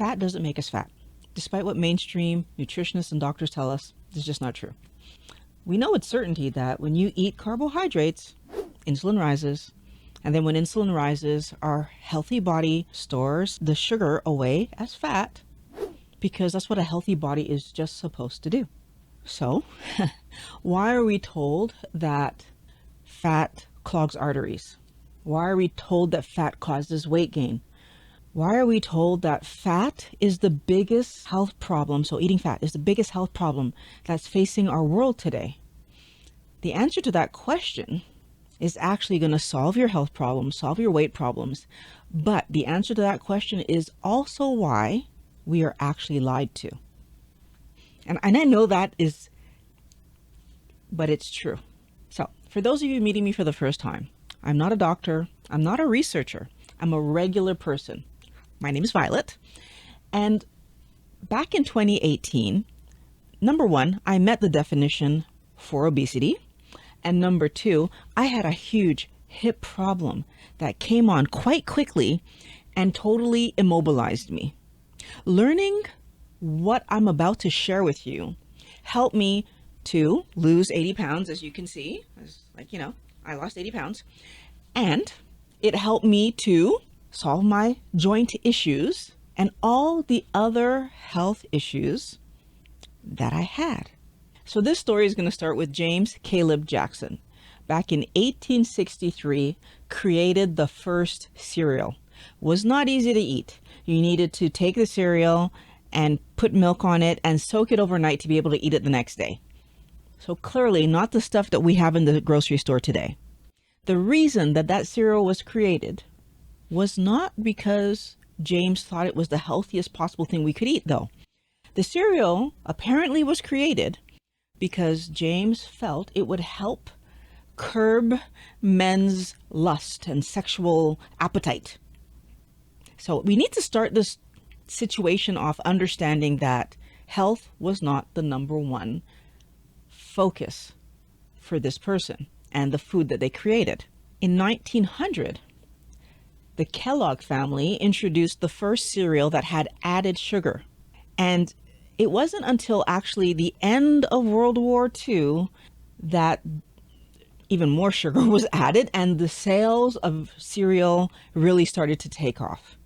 Fat doesn't make us fat. Despite what mainstream nutritionists and doctors tell us, it's just not true. We know with certainty that when you eat carbohydrates, insulin rises. And then when insulin rises, our healthy body stores the sugar away as fat because that's what a healthy body is just supposed to do. So, why are we told that fat clogs arteries? Why are we told that fat causes weight gain? Why are we told that fat is the biggest health problem? So eating fat is the biggest health problem that's facing our world today. The answer to that question is actually going to solve your health problems, solve your weight problems. But the answer to that question is also why we are actually lied to. And I know that is, but it's true. So for those of you meeting me for the first time, I'm not a doctor. I'm not a researcher. I'm a regular person. My name is Violet. And back in 2018, number one, I met the definition for obesity. And number two, I had a huge hip problem that came on quite quickly and totally immobilized me. Learning what I'm about to share with you helped me to lose 80 pounds, as you can see. I lost 80 pounds. And it helped me to solve my joint issues and all the other health issues that I had. So this story is going to start with James Caleb Jackson. Back in 1863, created the first cereal. Was not easy to eat. You needed to take the cereal and put milk on it and soak it overnight to be able to eat it the next day. So clearly not the stuff that we have in the grocery store today. The reason that that cereal was created was not because James thought it was the healthiest possible thing we could eat, though. The cereal apparently was created because James felt it would help curb men's lust and sexual appetite. So we need to start this situation off understanding that health was not the number one focus for this person and the food that they created. In 1900, the Kellogg family introduced the first cereal that had added sugar. And it wasn't until actually the end of World War II that even more sugar was added and the sales of cereal really started to take off.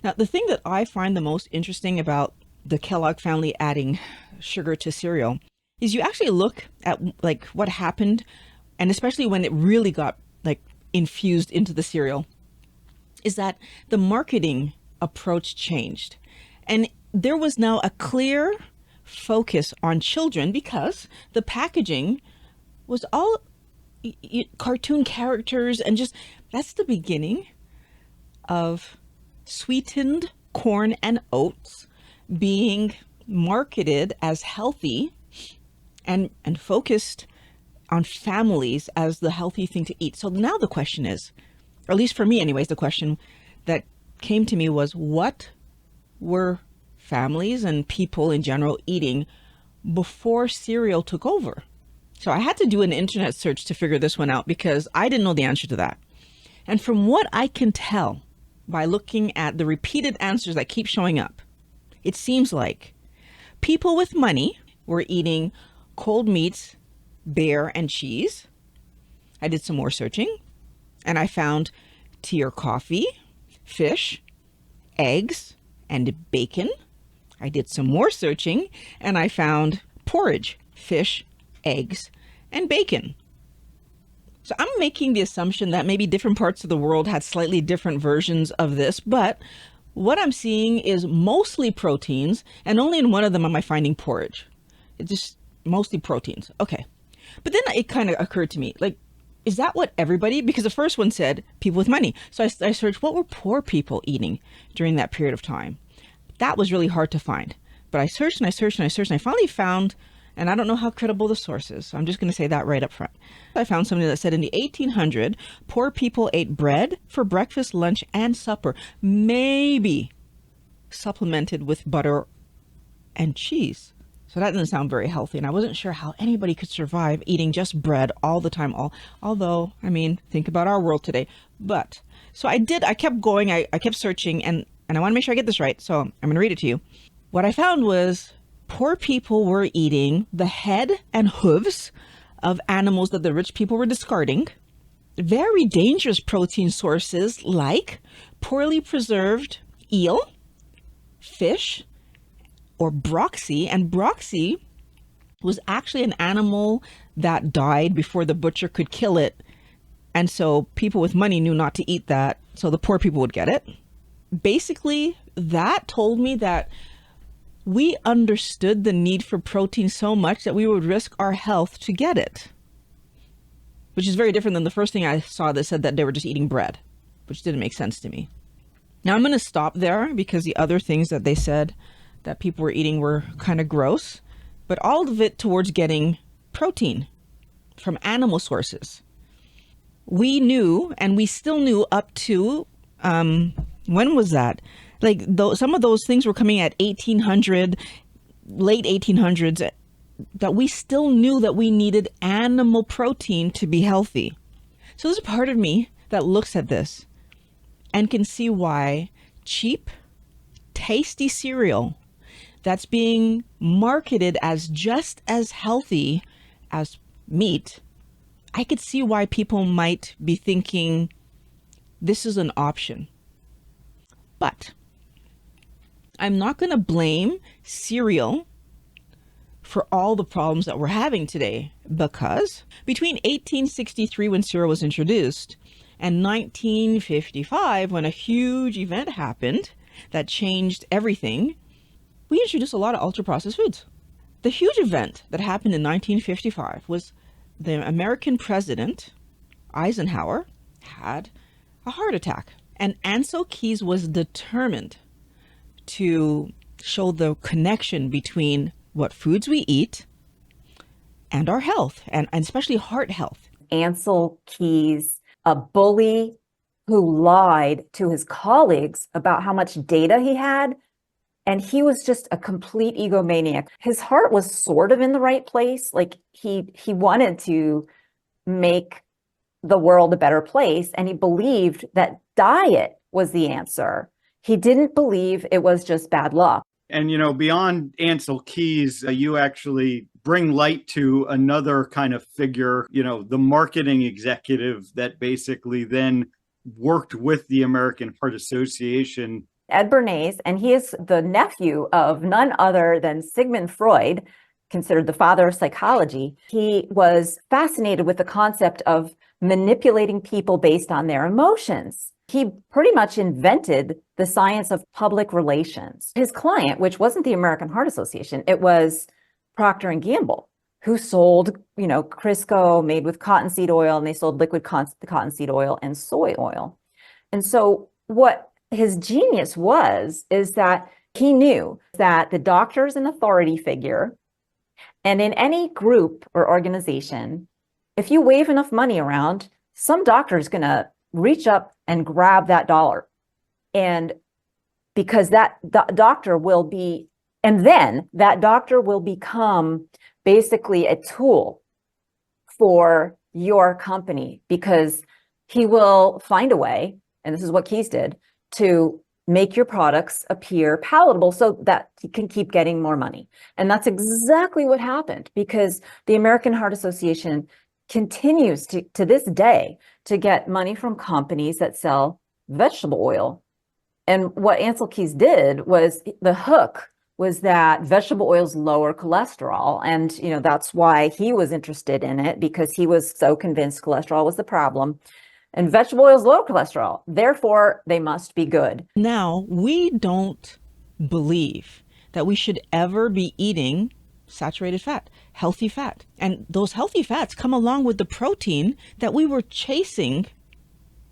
Now, the thing that I find the most interesting about the Kellogg family adding sugar to cereal is you actually look at like what happened, and especially when it really got like infused into the cereal, is that the marketing approach changed. And there was now a clear focus on children because the packaging was all cartoon characters and just, that's the beginning of sweetened corn and oats being marketed as healthy and focused on families as the healthy thing to eat. So now the question is, or at least for me anyways, the question that came to me was, what were families and people in general eating before cereal took over? So I had to do an internet search to figure this one out because I didn't know the answer to that. And from what I can tell by looking at the repeated answers that keep showing up, it seems like people with money were eating cold meats, beer, and cheese. I did some more searching and I found tea or coffee, fish, eggs, and bacon. I did some more searching and I found porridge, fish, eggs, and bacon. So I'm making the assumption that maybe different parts of the world had slightly different versions of this, but what I'm seeing is mostly proteins, and only in one of them am I finding porridge. It's just mostly proteins. Okay. But then it kind of occurred to me, like, is that what everybody, because the first one said people with money. So I searched what were poor people eating during that period of time. That was really hard to find. But I searched and I searched and I searched and I finally found, and I don't know how credible the source is, so I'm just going to say that right up front. I found something that said in the 1800s, poor people ate bread for breakfast, lunch, and supper, maybe supplemented with butter and cheese. So that doesn't sound very healthy, and I wasn't sure how anybody could survive eating just bread all the time. Although, I mean, think about our world today. But, so I kept going, I kept searching, and and I want to make sure I get this right, so I'm going to read it to you. What I found was poor people were eating the head and hooves of animals that the rich people were discarding. Very dangerous protein sources like poorly preserved eel, fish, or broxy. And broxy was actually an animal that died before the butcher could kill it. And so people with money knew not to eat that, so the poor people would get it. Basically, that told me that we understood the need for protein so much that we would risk our health to get it. Which is very different than the first thing I saw that said that they were just eating bread, which didn't make sense to me. Now I'm going to stop there because the other things that they said that people were eating were kind of gross, but all of it towards getting protein from animal sources. We knew, and we still knew up to, when was that? Like some of those things were coming at 1800, late 1800s, that we still knew that we needed animal protein to be healthy. So there's a part of me that looks at this and can see why cheap, tasty cereal that's being marketed as just as healthy as meat, I could see why people might be thinking this is an option. But I'm not going to blame cereal for all the problems that we're having today, because between 1863, when cereal was introduced, and 1955, when a huge event happened that changed everything, we introduced a lot of ultra-processed foods. The huge event that happened in 1955 was the American president, Eisenhower, had a heart attack. And Ansel Keys was determined to show the connection between what foods we eat and our health, and especially heart health. Ansel Keys, a bully who lied to his colleagues about how much data he had, and he was just a complete egomaniac. His heart was sort of in the right place. Like he wanted to make the world a better place, and he believed that diet was the answer. He didn't believe it was just bad luck. And, beyond Ansel Keys, you actually bring light to another kind of figure, the marketing executive that basically then worked with the American Heart Association. Ed Bernays, and he is the nephew of none other than Sigmund Freud, considered the father of psychology. He was fascinated with the concept of manipulating people based on their emotions. He pretty much invented the science of public relations. His client, which wasn't the American Heart Association, it was Procter & Gamble, who sold, Crisco made with cottonseed oil, and they sold liquid cottonseed oil and soy oil. And so what his genius is that he knew that the doctor is an authority figure, and in any group or organization, if you wave enough money around, some doctor is going to reach up and grab that dollar. And because that doctor will be, and then that doctor will become basically a tool for your company, because he will find a way, and this is what Keys did, to make your products appear palatable so that you can keep getting more money. And that's exactly what happened, because the American Heart Association continues to this day to get money from companies that sell vegetable oil. And what Ansel Keys did was, the hook was that vegetable oils lower cholesterol. And, that's why he was interested in it, because he was so convinced cholesterol was the problem. And vegetable oils lower cholesterol, therefore they must be good. Now, we don't believe that we should ever be eating saturated fat, healthy fat. And those healthy fats come along with the protein that we were chasing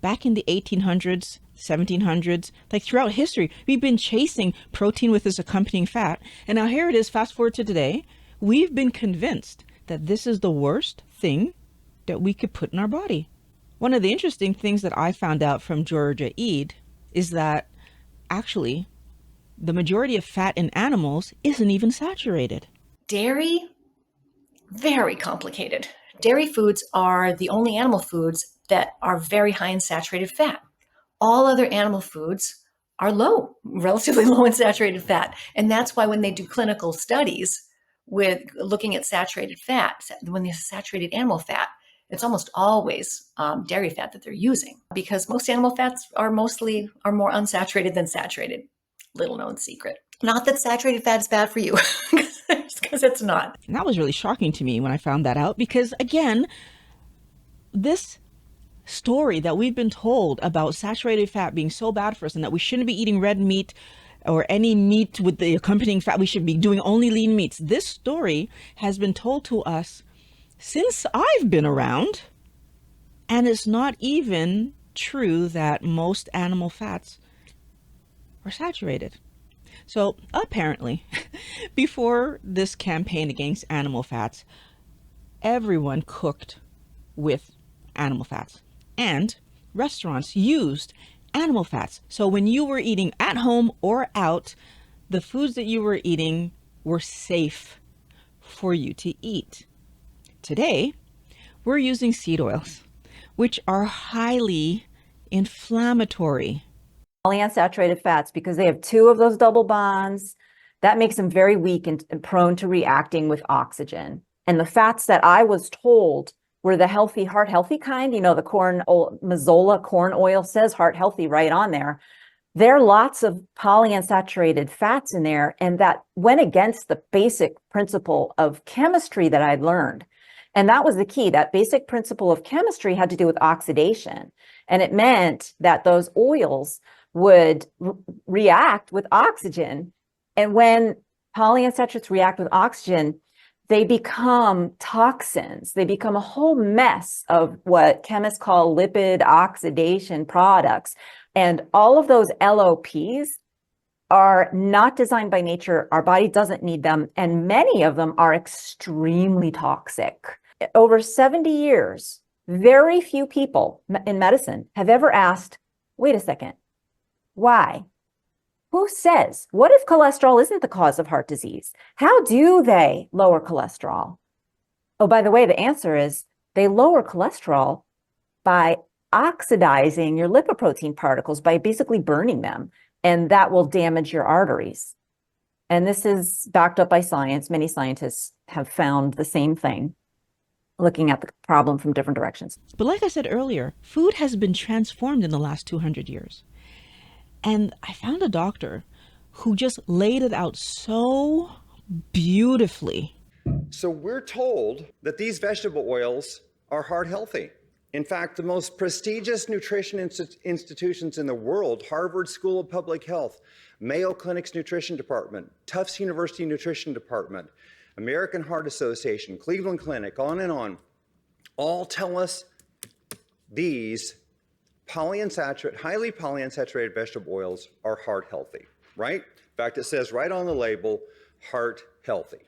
back in the 1800s, 1700s, like throughout history. We've been chasing protein with this accompanying fat. And now here it is, fast forward to today, we've been convinced that this is the worst thing that we could put in our body. One of the interesting things that I found out from Georgia Ede is that actually the majority of fat in animals isn't even saturated. Dairy, very complicated. Dairy foods are the only animal foods that are very high in saturated fat. All other animal foods are low, relatively low in saturated fat. And that's why when they do clinical studies with looking at saturated fat, when they saturated animal fat, it's almost always dairy fat that they're using, because most animal fats are more unsaturated than saturated. Little known secret. Not that saturated fat is bad for you, because it's not. And that was really shocking to me when I found that out, because again, this story that we've been told about saturated fat being so bad for us and that we shouldn't be eating red meat or any meat with the accompanying fat, we should be doing only lean meats. This story has been told to us since I've been around, and it's not even true that most animal fats are saturated. So apparently, before this campaign against animal fats, everyone cooked with animal fats, and restaurants used animal fats. So when you were eating at home or out, the foods that you were eating were safe for you to eat. Today, we're using seed oils, which are highly inflammatory. Polyunsaturated fats, because they have two of those double bonds, that makes them very weak and prone to reacting with oxygen. And the fats that I was told were the healthy, heart healthy kind, you know, the corn oil, Mazola corn oil says heart healthy right on there. There are lots of polyunsaturated fats in there, and that went against the basic principle of chemistry that I'd learned. And that was the key. That basic principle of chemistry had to do with oxidation. And it meant that those oils would react with oxygen. And when polyunsaturates react with oxygen, they become toxins. They become a whole mess of what chemists call lipid oxidation products. And all of those LOPs are not designed by nature. Our body doesn't need them. And many of them are extremely toxic. Over 70 years, very few people in medicine have ever asked, wait a second, why? Who says? What if cholesterol isn't the cause of heart disease? How do they lower cholesterol? Oh, by the way, the answer is they lower cholesterol by oxidizing your lipoprotein particles, by basically burning them, and that will damage your arteries. And this is backed up by science. Many scientists have found the same thing, looking at the problem from different directions. But like I said earlier, food has been transformed in the last 200 years. And I found a doctor who just laid it out so beautifully. So we're told that these vegetable oils are heart healthy. In fact, the most prestigious nutrition institutions in the world, Harvard School of Public Health, Mayo Clinic's Nutrition Department, Tufts University Nutrition Department, American Heart Association, Cleveland Clinic, on and on, all tell us these highly polyunsaturated vegetable oils are heart healthy, right? In fact, it says right on the label, heart healthy.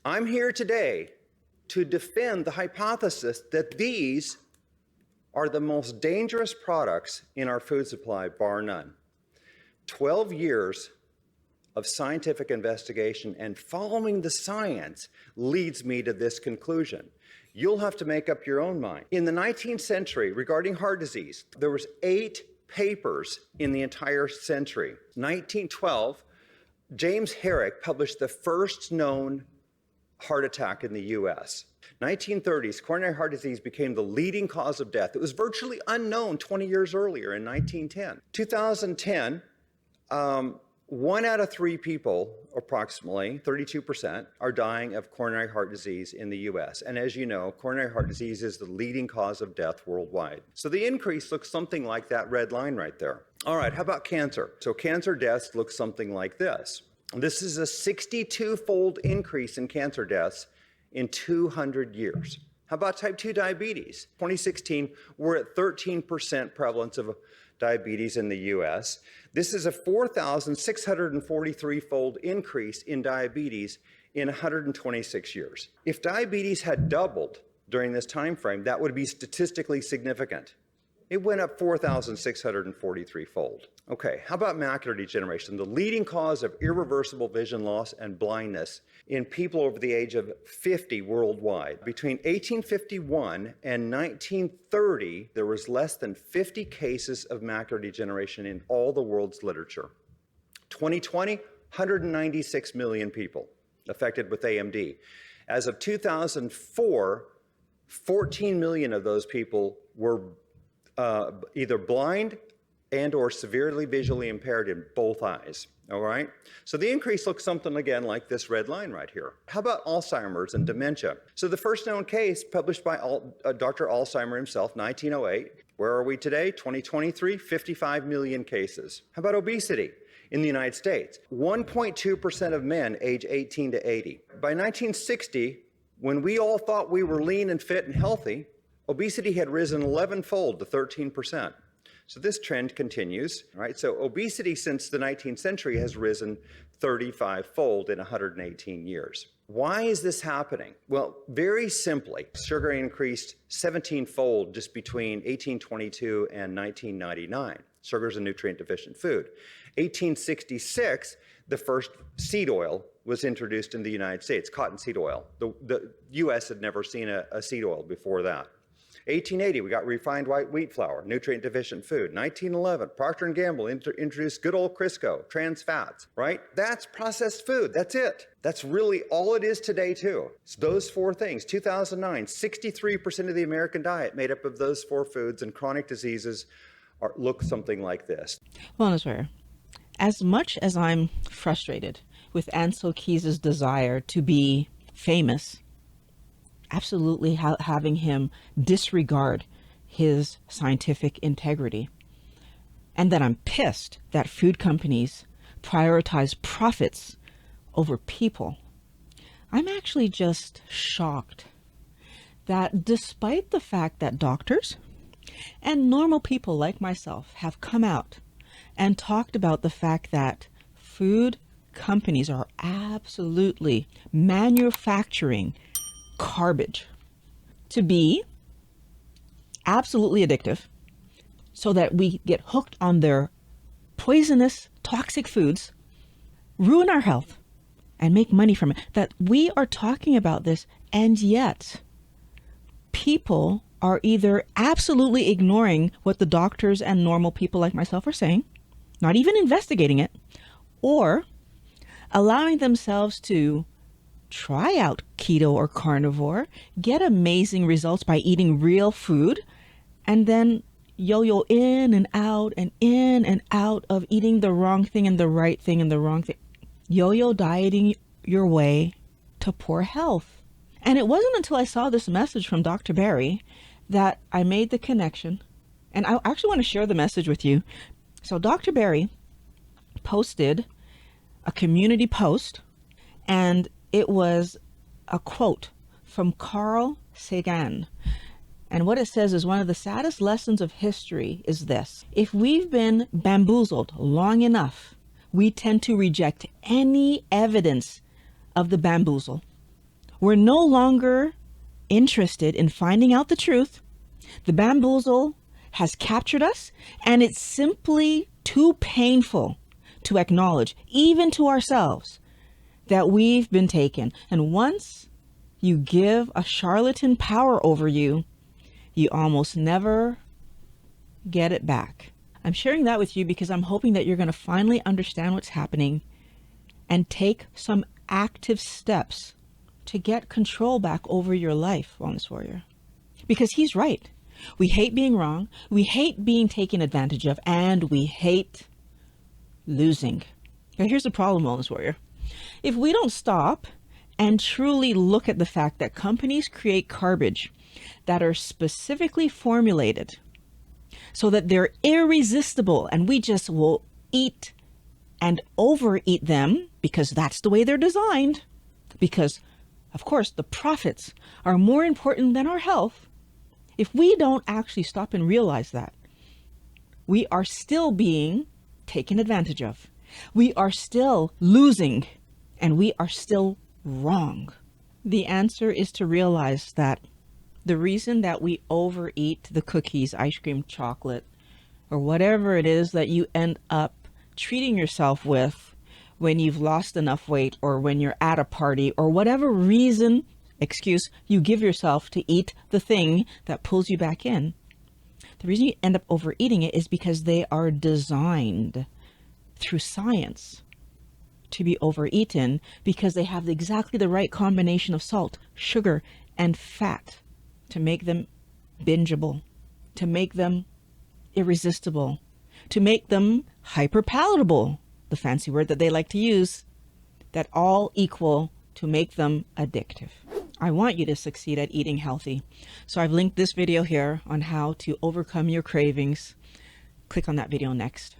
I'm here today to defend the hypothesis that these are the most dangerous products in our food supply, bar none. 12 years of scientific investigation and following the science leads me to this conclusion. You'll have to make up your own mind. In the 19th century, regarding heart disease, there was 8 papers in the entire century. 1912, James Herrick published the first known heart attack in the US. 1930s, coronary heart disease became the leading cause of death. It was virtually unknown 20 years earlier in 1910. 2010, 1 out of 3 people, approximately 32%, are dying of coronary heart disease in the US. And as you know, coronary heart disease is the leading cause of death worldwide. So the increase looks something like that red line right there. All right, how about cancer? So cancer deaths look something like this. This is a 62-fold increase in cancer deaths in 200 years. How about type 2 diabetes? 2016, we're at 13% prevalence of diabetes in the US. This is a 4,643-fold increase in diabetes in 126 years. If diabetes had doubled during this time frame, that would be statistically significant. It went up 4,643 fold. Okay, how about macular degeneration, the leading cause of irreversible vision loss and blindness in people over the age of 50 worldwide? Between 1851 and 1930, there was less than 50 cases of macular degeneration in all the world's literature. 2020, 196 million people affected with AMD. As of 2004, 14 million of those people were either blind and or severely visually impaired in both eyes, all right? So the increase looks something again like this red line right here. How about Alzheimer's and dementia? So the first known case published by Dr. Alzheimer himself, 1908. Where are we today? 2023, 55 million cases. How about obesity? In the United States, 1.2% of men age 18 to 80. By 1960, when we all thought we were lean and fit and healthy, obesity had risen 11-fold to 13%. So this trend continues, right? So obesity since the 19th century has risen 35-fold in 118 years. Why is this happening? Well, very simply, sugar increased 17-fold just between 1822 and 1999. Sugar is a nutrient-deficient food. 1866, the first seed oil was introduced in the United States, cottonseed oil. The U.S. had never seen a seed oil before that. 1880, we got refined white wheat flour, nutrient-deficient food. 1911, Procter & Gamble introduced good old Crisco, trans fats, right? That's processed food. That's it. That's really all it is today, too. It's those four things. 2009, 63% of the American diet made up of those four foods, and chronic diseases look something like this. Well, Ms. Ware, as much as I'm frustrated with Ancel Keys' desire to be famous, absolutely having him disregard his scientific integrity, and that I'm pissed that food companies prioritize profits over people, I'm actually just shocked that despite the fact that doctors and normal people like myself have come out and talked about the fact that food companies are absolutely manufacturing garbage to be absolutely addictive so that we get hooked on their poisonous, toxic foods, ruin our health, and make money from it. That we are talking about this, and yet people are either absolutely ignoring what the doctors and normal people like myself are saying, not even investigating it, or allowing themselves to try out keto or carnivore, get amazing results by eating real food, and then yo-yo in and out of eating the wrong thing and the right thing and the wrong thing. Yo-yo dieting your way to poor health. And it wasn't until I saw this message from Dr. Berry that I made the connection. And I actually want to share the message with you. So Dr. Berry posted a community post, and it was a quote from Carl Sagan. And what it says is, one of the saddest lessons of history is this: if we've been bamboozled long enough, we tend to reject any evidence of the bamboozle. We're no longer interested in finding out the truth. The bamboozle has captured us, and it's simply too painful to acknowledge, even to ourselves, that we've been taken. And once you give a charlatan power over you, you almost never get it back. I'm sharing that with you because I'm hoping that you're going to finally understand what's happening and take some active steps to get control back over your life, Wellness Warrior. Because he's right. We hate being wrong, we hate being taken advantage of, and we hate losing. Now, here's the problem, Wellness Warrior. If we don't stop and truly look at the fact that companies create garbage that are specifically formulated so that they're irresistible, and we just will eat and overeat them because that's the way they're designed, because of course the profits are more important than our health. If we don't actually stop and realize that, we are still being taken advantage of. We are still losing, and we are still wrong. The answer is to realize that The reason that we overeat the cookies, ice cream, chocolate, or whatever it is that you end up treating yourself with when you've lost enough weight, or when you're at a party, or whatever excuse you give yourself to eat the thing that pulls you back in, the reason you end up overeating it is because they are designed through science to be overeaten, because they have exactly the right combination of salt, sugar, and fat to make them bingeable, to make them irresistible, to make them hyperpalatable, the fancy word that they like to use, that all equal to make them addictive. I want you to succeed at eating healthy. So I've linked this video here on how to overcome your cravings. Click on that video next.